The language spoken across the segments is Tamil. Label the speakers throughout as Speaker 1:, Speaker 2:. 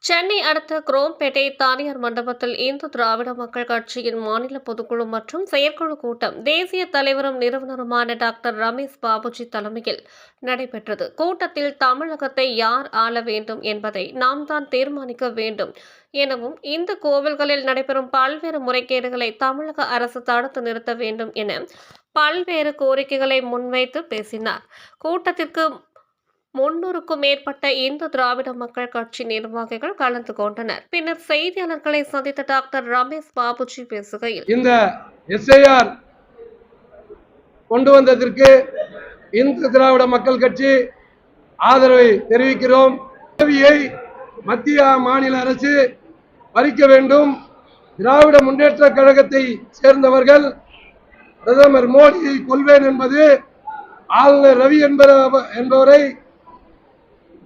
Speaker 1: சென்னை அடுத்த குரோம்பேட்டை தனியார் மண்டபத்தில் இந்து திராவிட மக்கள் கட்சியின் மாநில பொதுக்குழு மற்றும் செயற்குழு கூட்டம் தேசிய தலைவரும் நிறுவனருமான டாக்டர் ரமேஷ் பாபுஜி தலைமையில் நடைபெற்றது. கூட்டத்தில் தமிழகத்தை யார் ஆள வேண்டும் என்பதை நாம் தான் தீர்மானிக்க வேண்டும் எனவும், இந்து கோவில்களில் நடைபெறும் பல்வேறு முறைகேடுகளை தமிழக அரசு தடுத்து நிறுத்த வேண்டும் என பல்வேறு கோரிக்கைகளை முன்வைத்து பேசினார். கூட்டத்திற்கு 300க்கும் மேற்பட்ட இந்து திராவிட மக்கள் கட்சி நிர்வாகிகள் கலந்து கொண்டனர். பின்னர் செய்தியாளர்களை சந்தித்த டாக்டர் ரமேஷ் பாபுஜி பேசுகையில்,
Speaker 2: இந்த எஸ்ஐஆர் கொண்டு வந்ததற்கு இந்து திராவிட மக்கள் கட்சி ஆதரவை தெரிவிக்கிறோம். உதவியை மத்திய மாநில அரசு பறிக்க வேண்டும். திராவிட முன்னேற்ற கழகத்தை சேர்ந்தவர்கள் பிரதமர் மோடியை கொல்வேன் என்பது, ஆளுநர் ரவி என்பவரை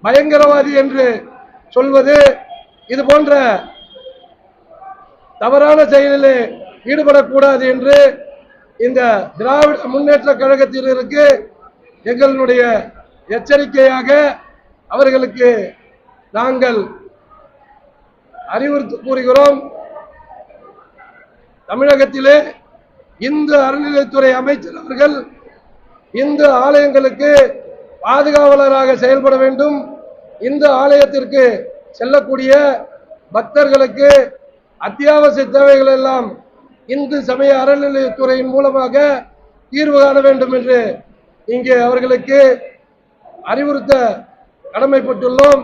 Speaker 2: பயங்கரவாதி என்று சொல்வது, இது போன்ற தவறான செயலிலே ஈடுபடக்கூடாது என்று இந்த திராவிட முன்னேற்ற கழகத்தினருக்கு எங்களுடைய எச்சரிக்கையாக அவர்களுக்கு நாங்கள் அறிவுறுத்தி கூறுகிறோம். தமிழகத்திலே இந்து அறநிலையத்துறை அமைச்சர் அவர்கள் இந்து ஆலயங்களுக்கு பாதுகாவலராக செயல்பட வேண்டும். இந்து ஆலயத்திற்கு செல்லக்கூடிய பக்தர்களுக்கு அத்தியாவசிய தேவைகள் எல்லாம் இந்து சமய அறநிலையத்துறையின் மூலமாக தீர்வு காண வேண்டும் என்று இங்கே அவர்களுக்கு அறிவுறுத்த கடமைப்பட்டுள்ளோம்.